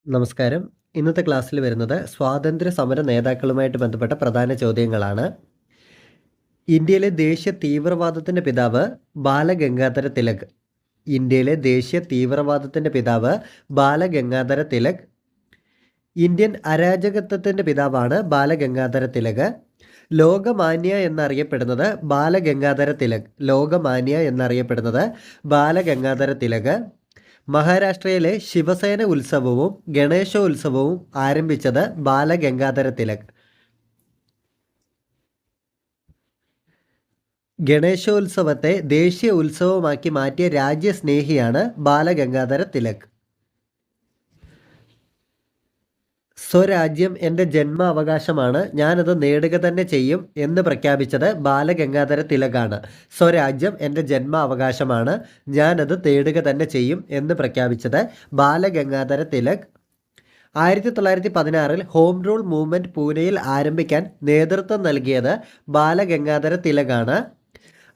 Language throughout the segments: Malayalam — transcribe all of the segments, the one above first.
നമസ്കാരം. ഇന്നത്തെ ക്ലാസ്സിൽ വരുന്നത് സ്വാതന്ത്ര്യ സമര നേതാക്കളുമായിട്ട് ബന്ധപ്പെട്ട പ്രധാന ചോദ്യങ്ങളാണ്. ഇന്ത്യയിലെ ദേശീയ തീവ്രവാദത്തിൻ്റെ പിതാവ് ബാലഗംഗാധര തിലക്. ഇന്ത്യയിലെ ദേശീയ തീവ്രവാദത്തിൻ്റെ പിതാവ് ബാലഗംഗാധര തിലക്. ഇന്ത്യൻ അരാജകത്വത്തിൻ്റെ പിതാവാണ് ബാലഗംഗാധര തിലക്. ലോകമാന്യ എന്നറിയപ്പെടുന്നത് ബാലഗംഗാധര തിലക്. ലോകമാന്യ എന്നറിയപ്പെടുന്നത് ബാലഗംഗാധര തിലക്. മഹാരാഷ്ട്രയിലെ ശിവസേന ഉത്സവവും ഗണേശോത്സവവും ആരംഭിച്ചത് ബാലഗംഗാധര തിലക്. ഗണേശോത്സവത്തെ ദേശീയ ഉത്സവമാക്കി മാറ്റിയ രാജ്യസ്നേഹിയാണ് ബാലഗംഗാധര തിലക്. സ്വരാജ്യം എൻ്റെ ജന്മാവകാശമാണ്, ഞാനത് നേടുക തന്നെ ചെയ്യും എന്ന് പ്രഖ്യാപിച്ചത് ബാലഗംഗാധര തിലകാണ്. സ്വരാജ്യം എൻ്റെ ജന്മാവകാശമാണ്, ഞാനത് നേടുക തന്നെ ചെയ്യും എന്ന് പ്രഖ്യാപിച്ചത് Balagangadhara Tilak. 1916 home rule movement പൂനെയിൽ ആരംഭിക്കാൻ നേതൃത്വം നൽകിയത് ബാലഗംഗാധര തിലകാണ്.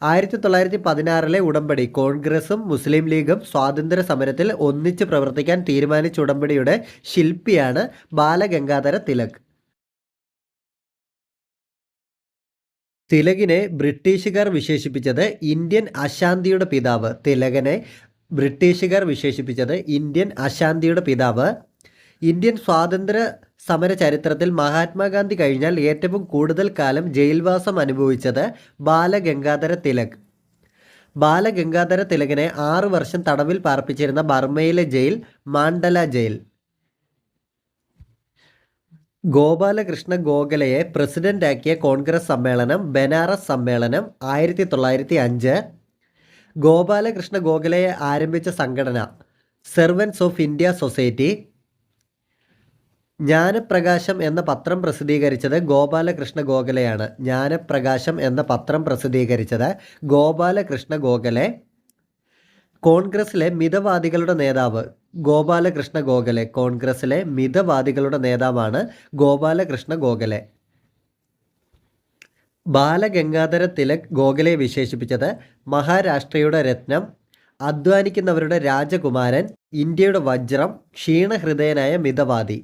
1916 ഉടമ്പടി കോൺഗ്രസും മുസ്ലിം ലീഗും സ്വാതന്ത്ര്യ സമരത്തിൽ ഒന്നിച്ച് പ്രവർത്തിക്കാൻ തീരുമാനിച്ച ഉടമ്പടിയുടെ ശില്പിയാണ് ബാലഗംഗാധര തിലക്. തിലകിനെ ബ്രിട്ടീഷുകാർ വിശേഷിപ്പിച്ചത് ഇന്ത്യൻ അശാന്തിയുടെ പിതാവ്. തിലകനെ ബ്രിട്ടീഷുകാർ വിശേഷിപ്പിച്ചത് ഇന്ത്യൻ അശാന്തിയുടെ പിതാവ്. ഇന്ത്യൻ സ്വാതന്ത്ര്യ സമര ചരിത്രത്തിൽ മഹാത്മാഗാന്ധി കഴിഞ്ഞാൽ ഏറ്റവും കൂടുതൽ കാലം ജയിൽവാസം അനുഭവിച്ചത് ബാലഗംഗാധര തിലക്. ബാലഗംഗാധര തിലകിനെ 6 വർഷം തടവിൽ പാർപ്പിച്ചിരുന്ന ബർമയിലെ ജയിൽ മാണ്ഡല ജയിൽ. ഗോപാലകൃഷ്ണ ഗോഖലെയെ പ്രസിഡന്റാക്കിയ കോൺഗ്രസ് സമ്മേളനം ബനാറസ് സമ്മേളനം 1905. ഗോപാലകൃഷ്ണ ഗോഖലെയെ ആരംഭിച്ച സംഘടന സെർവൻസ് ഓഫ് ഇന്ത്യ സൊസൈറ്റി. ജ്ഞാനപ്രകാശം എന്ന പത്രം പ്രസിദ്ധീകരിച്ചത് ഗോപാലകൃഷ്ണ ഗോഖലെയാണ്. ജ്ഞാനപ്രകാശം എന്ന പത്രം പ്രസിദ്ധീകരിച്ചത് ഗോപാലകൃഷ്ണ ഗോഖലെ. കോൺഗ്രസിലെ മിതവാദികളുടെ നേതാവ് ഗോപാലകൃഷ്ണ ഗോഖലെ. കോൺഗ്രസിലെ മിതവാദികളുടെ നേതാവാണ് ഗോപാലകൃഷ്ണ ഗോഖലെ. ബാലഗംഗാധര തിലക് ഗോഖലെയെ വിശേഷിപ്പിച്ചത് മഹാരാഷ്ട്രയുടെ രത്നം, അധ്വാനിക്കുന്നവരുടെ രാജകുമാരൻ, ഇന്ത്യയുടെ വജ്രം, ക്ഷീണഹൃദയനായ മിതവാദി.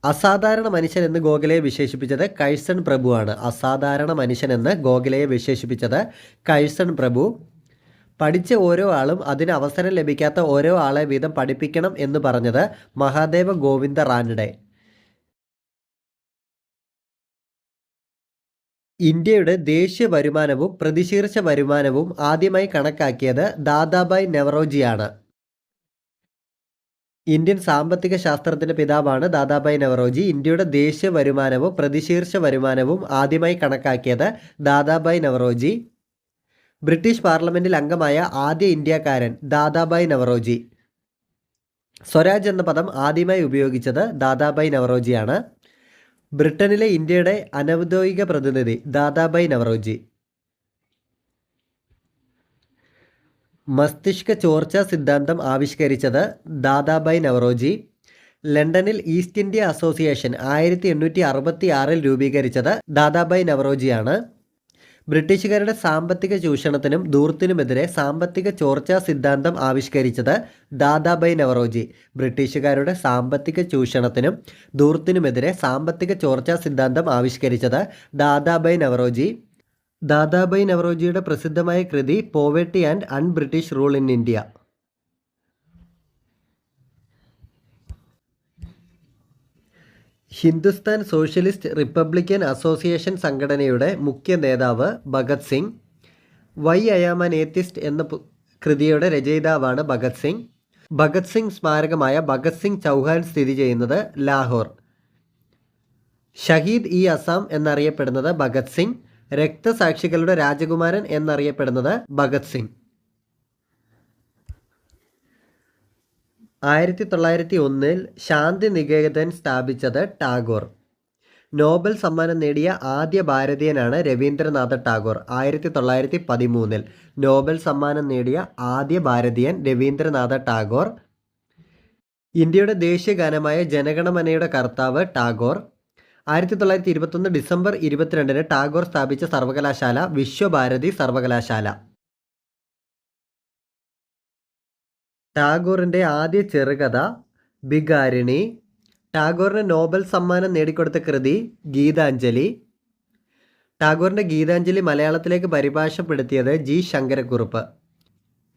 അസാധാരണ മനുഷ്യൻ എന്ന് ഗോഖലെയെ വിശേഷിപ്പിച്ചത് കഴ്സൺ പ്രഭുവാണ്. അസാധാരണ മനുഷ്യൻ എന്ന് ഗോഖലെയെ വിശേഷിപ്പിച്ചത് കഴ്സൺ പ്രഭു. പഠിച്ച ഓരോ ആളും അതിന് അവസരം ലഭിക്കാത്ത ഓരോ ആളെ വീതം പഠിപ്പിക്കണം എന്ന് പറഞ്ഞത് മഹാദേവ ഗോവിന്ദ റാനഡെ. ഇന്ത്യയുടെ ദേശീയ വരുമാനവും പ്രതിശീർഷ വരുമാനവും ആദ്യമായി കണക്കാക്കിയത് ദാദാഭായ് നവറോജിയാണ്. ഇന്ത്യൻ സാമ്പത്തിക ശാസ്ത്രത്തിൻ്റെ പിതാവാണ് ദാദാഭായ് നവറോജി. ഇന്ത്യയുടെ ദേശീയ വരുമാനവും പ്രതിശീർഷ വരുമാനവും ആദ്യമായി കണക്കാക്കിയത് ദാദാഭായ് നവറോജി. ബ്രിട്ടീഷ് പാർലമെൻറ്റിൽ അംഗമായ ആദ്യ ഇന്ത്യക്കാരൻ ദാദാഭായ് നവറോജി. സ്വരാജ് എന്ന പദം ആദ്യമായി ഉപയോഗിച്ചത് ദാദാഭായ് നവറോജിയാണ്. ബ്രിട്ടനിലെ ഇന്ത്യയുടെ അനൗദ്യോഗിക പ്രതിനിധി ദാദാഭായ് നവറോജി. മസ്തിഷ്ക ചോർച്ച സിദ്ധാന്തം ആവിഷ്കരിച്ചത് ദാദാഭായ് നവറോജി. ലണ്ടനിൽ ഈസ്റ്റ് ഇന്ത്യ അസോസിയേഷൻ 1866 രൂപീകരിച്ചത് ദാദാഭായ് നവറോജിയാണ്. ബ്രിട്ടീഷുകാരുടെ സാമ്പത്തിക ചൂഷണത്തിനും ധൂർത്തിനുമെതിരെ സാമ്പത്തിക ചോർച്ച സിദ്ധാന്തം ആവിഷ്കരിച്ചത് ദാദാഭായ് നവറോജി. ബ്രിട്ടീഷുകാരുടെ സാമ്പത്തിക ചൂഷണത്തിനും ധൂർത്തിനുമെതിരെ സാമ്പത്തിക ചോർച്ച സിദ്ധാന്തം ആവിഷ്കരിച്ചത് ദാദാഭായ് നവറോജി. ദാദാഭായ് നവറോജിയുടെ പ്രസിദ്ധമായ കൃതി poverty and unbritish rule in India. Hindustan socialist republican association സംഘടനയുടെ മുഖ്യ നേതാവ് Bhagat Singh. Why I am an atheist എന്ന കൃതിയുടെ രചയിതാവാണ് ഭഗത് സിംഗ്. ഭഗത് സിംഗ് സ്മാരകമായ ഭഗത് സിംഗ് ചൗഹാൻ സ്ഥിതി ചെയ്യുന്നത് ലാഹോർ. ഷഹീദ് ഇ അസാം എന്നറിയപ്പെടുന്നത് ഭഗത് സിംഗ്. രക്തസാക്ഷികളുടെ രാജകുമാരൻ എന്നറിയപ്പെടുന്നത് ഭഗത് സിംഗ്. 1901 ശാന്തി നികേതൻ സ്ഥാപിച്ചത് ടാഗോർ. നോബൽ സമ്മാനം നേടിയ ആദ്യ ഭാരതീയനാണ് രവീന്ദ്രനാഥ ടാഗോർ. 1913 നോബൽ സമ്മാനം നേടിയ ആദ്യ ഭാരതീയൻ രവീന്ദ്രനാഥ ടാഗോർ. ഇന്ത്യയുടെ ദേശീയ ഗാനമായ ജനഗണമനയുടെ കർത്താവ് ടാഗോർ. 1921 ഡിസംബർ 22 ടാഗോർ സ്ഥാപിച്ച സർവകലാശാല വിശ്വഭാരതി സർവകലാശാല. ടാഗോറിൻ്റെ ആദ്യ ചെറുകഥ ബിഗാരിണി. ടാഗോറിന് നോബൽ സമ്മാനം നേടിക്കൊടുത്ത കൃതി ഗീതാഞ്ജലി. ടാഗോറിൻ്റെ ഗീതാഞ്ജലി മലയാളത്തിലേക്ക് പരിഭാഷപ്പെടുത്തിയത് ജി ശങ്കരക്കുറുപ്പ്.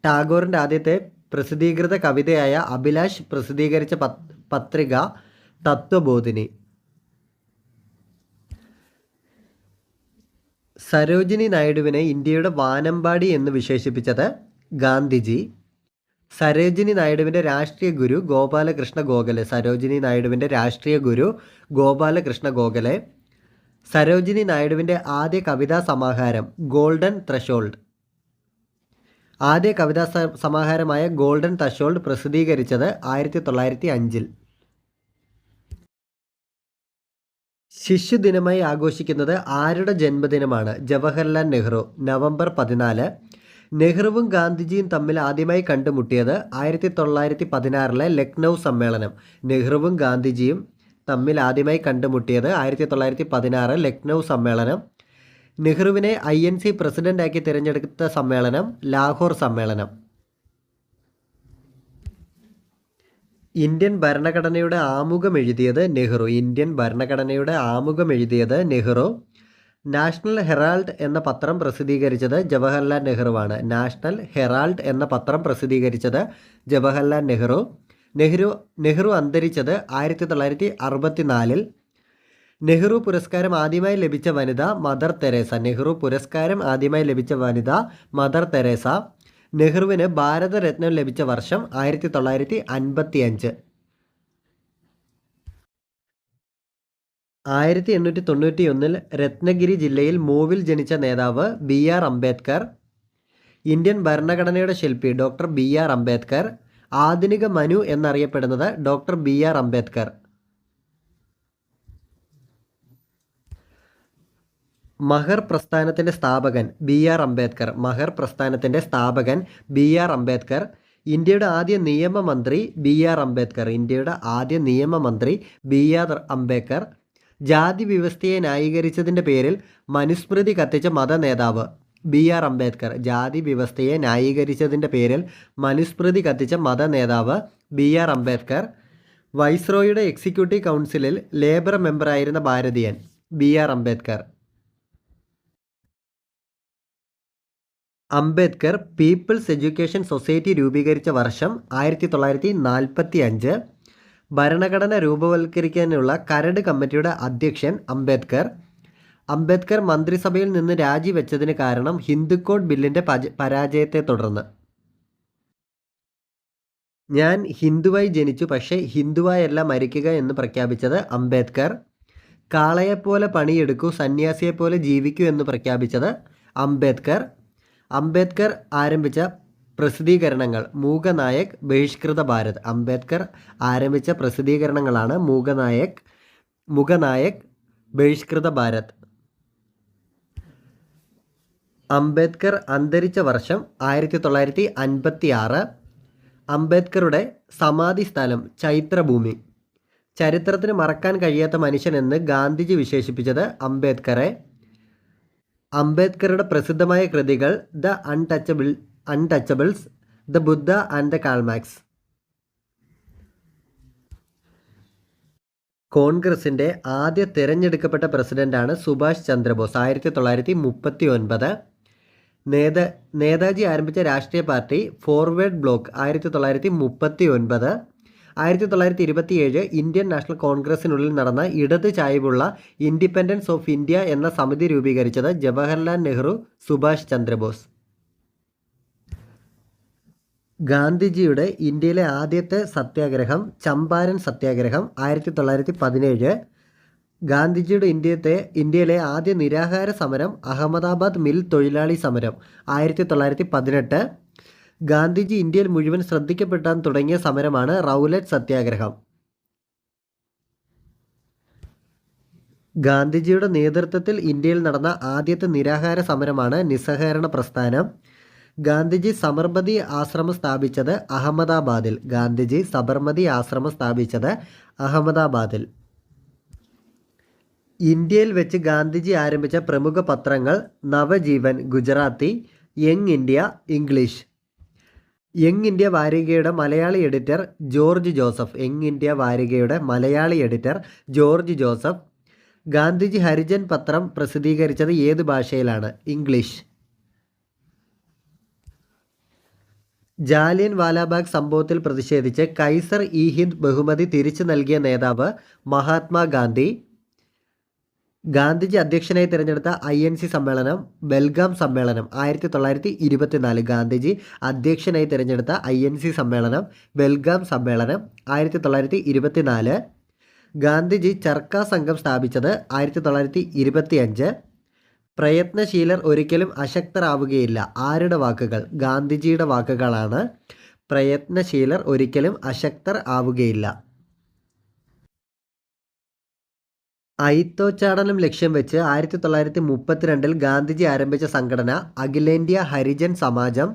ടാഗോറിൻ്റെ ആദ്യത്തെ പ്രസിദ്ധീകൃത കവിതയായ അഭിലാഷ് പ്രസിദ്ധീകരിച്ച പത്രിക തത്വബോധിനി. സരോജിനി നായിഡുവിനെ ഇന്ത്യയുടെ വാനമ്പാടി എന്ന് വിശേഷിപ്പിച്ചത് ഗാന്ധിജി. സരോജിനി നായിഡുവിൻ്റെ രാഷ്ട്രീയ ഗുരു ഗോപാലകൃഷ്ണ ഗോഖലെ. സരോജിനി നായിഡുവിൻ്റെ രാഷ്ട്രീയ ഗുരു ഗോപാലകൃഷ്ണ ഗോഖലെ. സരോജിനി നായിഡുവിൻ്റെ ആദ്യ കവിതാ സമാഹാരം ഗോൾഡൻ ത്രഷോൾഡ്. ആദ്യ കവിതാ സമാഹാരമായ ഗോൾഡൻ ത്രഷോൾഡ് പ്രസിദ്ധീകരിച്ചത് 1905. ശിശുദിനമായി ആഘോഷിക്കുന്നത് ആരുടെ ജന്മദിനമാണ്? ജവഹർലാൽ നെഹ്റു. നവംബർ 14. നെഹ്റുവും ഗാന്ധിജിയും തമ്മിൽ ആദ്യമായി കണ്ടുമുട്ടിയത് 1916 ലക്നൗ സമ്മേളനം. നെഹ്റുവും ഗാന്ധിജിയും തമ്മിൽ ആദ്യമായി കണ്ടുമുട്ടിയത് 1916 ലക്നൗ സമ്മേളനം. നെഹ്റുവിനെ INC പ്രസിഡന്റാക്കി തിരഞ്ഞെടുത്ത സമ്മേളനം ലാഹോർ സമ്മേളനം. ഇന്ത്യൻ ഭരണഘടനയുടെ ആമുഖം എഴുതിയത് നെഹ്റു. ഇന്ത്യൻ ഭരണഘടനയുടെ ആമുഖം എഴുതിയത് നെഹ്റു. നാഷണൽ ഹെറാൾഡ് എന്ന പത്രം പ്രസിദ്ധീകരിച്ചത് ജവഹർലാൽ നെഹ്റുവാണ്. നാഷണൽ ഹെറാൾഡ് എന്ന പത്രം പ്രസിദ്ധീകരിച്ചത് ജവഹർലാൽ നെഹ്റു. നെഹ്റു അന്തരിച്ചത് 1964. നെഹ്റു പുരസ്കാരം ആദ്യമായി ലഭിച്ച വനിത മദർ തെരേസ. നെഹ്റു പുരസ്കാരം ആദ്യമായി ലഭിച്ച വനിത മദർ തെരേസ. നെഹ്റുവിന് ഭാരതരത്നം ലഭിച്ച വർഷം 1955. 1891 രത്നഗിരി ജില്ലയിൽ മൂവിൽ ജനിച്ച നേതാവ് BR അംബേദ്കർ. ഇന്ത്യൻ ഭരണഘടനയുടെ ശില്പി ഡോക്ടർ BR അംബേദ്കർ. ആധുനിക മനു എന്നറിയപ്പെടുന്നത് ഡോക്ടർ BR അംബേദ്കർ. മഹർ പ്രസ്ഥാനത്തിൻ്റെ സ്ഥാപകൻ BR അംബേദ്കർ. മഹർ പ്രസ്ഥാനത്തിൻ്റെ സ്ഥാപകൻ BR അംബേദ്കർ. ഇന്ത്യയുടെ ആദ്യ നിയമമന്ത്രി BR അംബേദ്കർ. ഇന്ത്യയുടെ ആദ്യ നിയമമന്ത്രി BR അംബേദ്കർ. ജാതി വ്യവസ്ഥയെ ന്യായീകരിച്ചതിൻ്റെ പേരിൽ മനുസ്മൃതി കത്തിച്ച മതനേതാവ് BR അംബേദ്കർ. ജാതി വ്യവസ്ഥയെ ന്യായീകരിച്ചതിൻ്റെ പേരിൽ മനുസ്മൃതി കത്തിച്ച മതനേതാവ് BR അംബേദ്കർ. വൈസ്രോയുടെ എക്സിക്യൂട്ടീവ് കൗൺസിലിൽ ലേബർ മെമ്പറായിരുന്ന ഭാരതീയൻ BR Ambedkar. Ambedkar people's education society രൂപീകരിച്ച വർഷം 1945. ഭരണഘടന രൂപവൽക്കരിക്കാനുള്ള കരട് കമ്മിറ്റിയുടെ അധ്യക്ഷൻ അംബേദ്കർ. അംബേദ്കർ മന്ത്രിസഭയിൽ നിന്ന് രാജിവെച്ചതിന് കാരണം ഹിന്ദുക്കോഡ് ബില്ലിൻ്റെ പരാജയത്തെ തുടർന്ന്. ഞാൻ ഹിന്ദുവായി ജനിച്ചു, പക്ഷേ ഹിന്ദുവായല്ല മരിക്കുക എന്ന് പ്രഖ്യാപിച്ചത് അംബേദ്കർ. കാളയെപ്പോലെ പണിയെടുക്കൂ, സന്യാസിയെപ്പോലെ ജീവിക്കൂ എന്ന് പ്രഖ്യാപിച്ചത് അംബേദ്കർ. അംബേദ്കർ ആരംഭിച്ച പ്രസിദ്ധീകരണങ്ങൾ മൂകനായക്, ബഹിഷ്കൃത ഭാരത്. അംബേദ്കർ ആരംഭിച്ച പ്രസിദ്ധീകരണങ്ങളാണ് മുഖനായക്, ബഹിഷ്കൃത ഭാരത്. അംബേദ്കർ അന്തരിച്ച വർഷം 1956. അംബേദ്കറുടെ സമാധി സ്ഥലം ചൈത്രഭൂമി. ചരിത്രത്തിന് മറക്കാൻ കഴിയാത്ത മനുഷ്യനെന്ന് ഗാന്ധിജി വിശേഷിപ്പിച്ചത് അംബേദ്കറെ. അംബേദ്കറുടെ പ്രസിദ്ധമായ കൃതികൾ the Untouchables, the Buddha and the Karl Marx. കോൺഗ്രസിൻ്റെ ആദ്യ തിരഞ്ഞെടുക്കപ്പെട്ട പ്രസിഡന്റാണ് സുഭാഷ് ചന്ദ്രബോസ്. 1939. നേതാജി ആരംഭിച്ച രാഷ്ട്രീയ party forward bloc. 1939. 1927 Indian national കോൺഗ്രസിനുള്ളിൽ നടന്ന ഇടത് ചായ്വുള്ള ഇൻഡിപെൻഡൻസ് ഓഫ് ഇന്ത്യ എന്ന സമിതി രൂപീകരിച്ചത് ജവഹർലാൽ നെഹ്റു, സുഭാഷ് ചന്ദ്രബോസ്. ഗാന്ധിജിയുടെ ഇന്ത്യയിലെ ആദ്യത്തെ സത്യാഗ്രഹം ചമ്പാരൻ സത്യാഗ്രഹം 1917. ഗാന്ധിജിയുടെ ഇന്ത്യയിലെ ആദ്യ നിരാഹാര സമരം അഹമ്മദാബാദ് മിൽ തൊഴിലാളി സമരം 1918. ഗാന്ധിജി ഇന്ത്യയിൽ മുഴുവൻ ശ്രദ്ധിക്കപ്പെട്ടാൻ തുടങ്ങിയ സമരമാണ് റൗലറ്റ് സത്യാഗ്രഹം. ഗാന്ധിജിയുടെ നേതൃത്വത്തിൽ ഇന്ത്യയിൽ നടന്ന ആദ്യത്തെ നിരാഹാര സമരമാണ് നിസ്സഹകരണ പ്രസ്ഥാനം. ഗാന്ധിജി സബർമതി ആശ്രമം സ്ഥാപിച്ചത് അഹമ്മദാബാദിൽ. ഗാന്ധിജി സബർമതി ആശ്രമം സ്ഥാപിച്ചത് അഹമ്മദാബാദിൽ. ഇന്ത്യയിൽ വെച്ച് ഗാന്ധിജി ആരംഭിച്ച പ്രമുഖ പത്രങ്ങൾ Navajivan Gujarati, young India English. Young India വാരികയുടെ Malayali editor George Joseph. Young India വാരികയുടെ Malayali editor George Joseph. Gandhiji Harijan പത്രം പ്രസിദ്ധീകരിച്ചത് ഏത് ഭാഷയിലാണ്? ഇംഗ്ലീഷ്. ജാലിയൻ വാലാബാഗ് സംഭവത്തിൽ പ്രതിഷേധിച്ച് കൈസർ ഇ ഹിന്ദ് ബഹുമതി തിരിച്ചു നൽകിയ നേതാവ് മഹാത്മാഗാന്ധി. ഗാന്ധിജി അധ്യക്ഷനായി തിരഞ്ഞെടുത്ത INC സമ്മേളനം ബെൽഗാം സമ്മേളനം 1924. ഗാന്ധിജി അധ്യക്ഷനായി തിരഞ്ഞെടുത്ത INC സമ്മേളനം ബെൽഗാം സമ്മേളനം 1924. ഗാന്ധിജി ചർക്ക സംഘം സ്ഥാപിച്ചത് 1925. പ്രയത്നശീലർ ഒരിക്കലും അശക്തരാവുകയില്ല. ആരുടെ വാക്കുകൾ? ഗാന്ധിജിയുടെ വാക്കുകളാണ്. പ്രയത്നശീലർ ഒരിക്കലും അശക്തർ ആവുകയില്ല. അയിത്തോച്ചാടനം ലക്ഷ്യം വെച്ച് 1932 ഗാന്ധിജി ആരംഭിച്ച സംഘടന അഖിലേന്ത്യാ ഹരിജൻ സമാജം.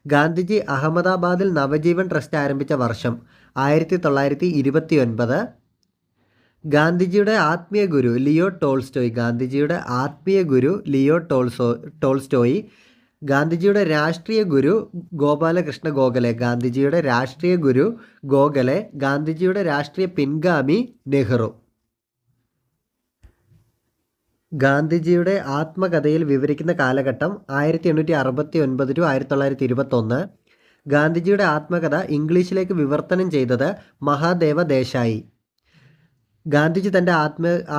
ഗാന്ധിജി അഹമ്മദാബാദിൽ നവജീവൻ ട്രസ്റ്റ് ആരംഭിച്ച വർഷം 1929. ഗാന്ധിജിയുടെ ആത്മീയ ഗുരു ലിയോ ടോൾസ്റ്റോയ്. ഗാന്ധിജിയുടെ ആത്മീയ ഗുരു ലിയോ ടോൾസ്റ്റോയ്. ഗാന്ധിജിയുടെ രാഷ്ട്രീയ ഗുരു ഗോപാലകൃഷ്ണ ഗോഖലെ. ഗാന്ധിജിയുടെ രാഷ്ട്രീയ ഗുരു ഗോഖലെ. ഗാന്ധിജിയുടെ രാഷ്ട്രീയ പിൻഗാമി നെഹ്റു. ഗാന്ധിജിയുടെ ആത്മകഥയിൽ വിവരിക്കുന്ന കാലഘട്ടം 1869 to 1921. ഗാന്ധിജിയുടെ ആത്മകഥ ഇംഗ്ലീഷിലേക്ക് വിവർത്തനം ചെയ്തത് മഹാദേവ ദേശായി. ഗാന്ധിജി തൻ്റെ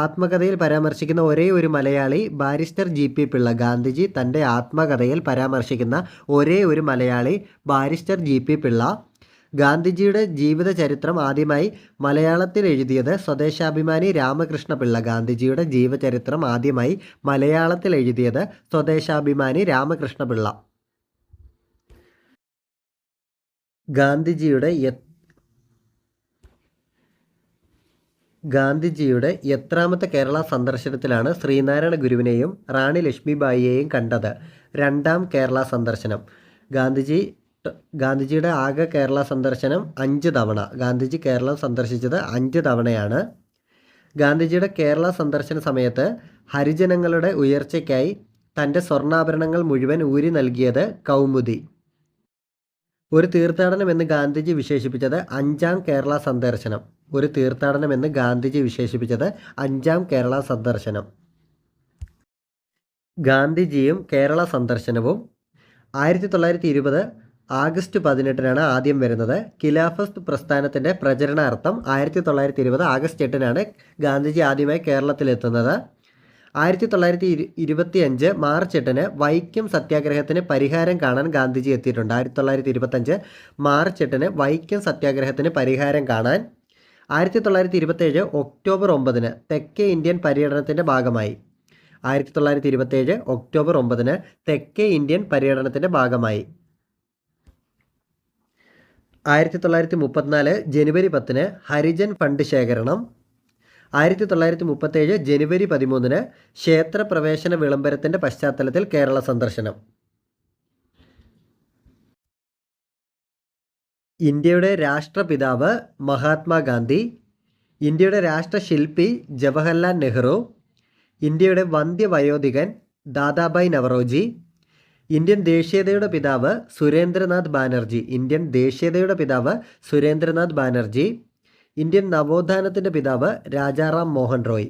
ആത്മകഥയിൽ പരാമർശിക്കുന്ന ഒരേ ഒരു മലയാളി ബാരിസ്റ്റർ GP പിള്ള. ഗാന്ധിജി തൻ്റെ ആത്മകഥയിൽ പരാമർശിക്കുന്ന ഒരേ ഒരു മലയാളി ബാരിസ്റ്റർ GP പിള്ള. ഗാന്ധിജിയുടെ ജീവിത ചരിത്രം ആദ്യമായി മലയാളത്തിൽ എഴുതിയത് സ്വദേശാഭിമാനി രാമകൃഷ്ണ പിള്ള. ഗാന്ധിജിയുടെ ജീവചരിത്രം ആദ്യമായി മലയാളത്തിൽ എഴുതിയത് സ്വദേശാഭിമാനി രാമകൃഷ്ണ പിള്ള. ഗാന്ധിജിയുടെ എത്രാമത്തെ കേരള സന്ദർശനത്തിലാണ് ശ്രീനാരായണ ഗുരുവിനെയും റാണി ലക്ഷ്മിബായിയെയും കണ്ടത്? 2ാം കേരള സന്ദർശനം. ഗാന്ധിജിയുടെ ആകെ കേരള സന്ദർശനം 5 തവണ. ഗാന്ധിജി കേരളം സന്ദർശിച്ചത് 5 തവണയാണ്. ഗാന്ധിജിയുടെ കേരള സന്ദർശന സമയത്ത് ഹരിജനങ്ങളുടെ ഉയർച്ചയ്ക്കായി തൻ്റെ സ്വർണ്ണാഭരണങ്ങൾ മുഴുവൻ ഊരി നൽകിയത് കൗമുദി. ഒരു തീർത്ഥാടനം എന്ന് ഗാന്ധിജി വിശേഷിപ്പിച്ചത് 5ാം കേരള സന്ദർശനം. ഒരു തീർത്ഥാടനം എന്ന് ഗാന്ധിജി വിശേഷിപ്പിച്ചത് 5ാം കേരള സന്ദർശനം. ഗാന്ധിജിയും കേരള സന്ദർശനവും 1920 ആഗസ്റ്റ് 18 ആദ്യം വരുന്നത്. ഖിലാഫത്ത് പ്രസ്ഥാനത്തിൻ്റെ പ്രചരണാർത്ഥം 1920 ആഗസ്റ്റ് 8 ഗാന്ധിജി ആദ്യമായി കേരളത്തിലെത്തുന്നത്. 1925 മാർച്ച് 8 വൈക്കം സത്യാഗ്രഹത്തിന് പരിഹാരം കാണാൻ ഗാന്ധിജി എത്തിയിട്ടുണ്ട്. 1925 മാർച്ച് 8 വൈക്കം സത്യാഗ്രഹത്തിന് പരിഹാരം കാണാൻ. 1927 ഒക്ടോബർ 9 തെക്കേ ഇന്ത്യൻ പര്യടനത്തിൻ്റെ ഭാഗമായി. 1927 ഒക്ടോബർ 9 തെക്കേ ഇന്ത്യൻ പര്യടനത്തിൻ്റെ ഭാഗമായി. 1934 ജനുവരി 10 ഹരിജൻ ഫണ്ട് ശേഖരണം. 1937 ജനുവരി 13 ക്ഷേത്രപ്രവേശന വിളംബരത്തിൻ്റെ പശ്ചാത്തലത്തിൽ കേരള സന്ദർശനം. ഇന്ത്യയുടെ രാഷ്ട്രപിതാവ് മഹാത്മാഗാന്ധി. ഇന്ത്യയുടെ രാഷ്ട്രശില്പി ജവഹർലാൽ നെഹ്റു. ഇന്ത്യയുടെ വന്ധ്യവയോധികൻ ദാദാഭായ് നവറോജി. ഇന്ത്യൻ ദേശീയതയുടെ പിതാവ് സുരേന്ദ്രനാഥ് ബാനർജി. ഇന്ത്യൻ ദേശീയതയുടെ പിതാവ് സുരേന്ദ്രനാഥ് ബാനർജി. ഇന്ത്യൻ നവോത്ഥാനത്തിൻ്റെ പിതാവ് രാജാറാം മോഹൻ റോയ്.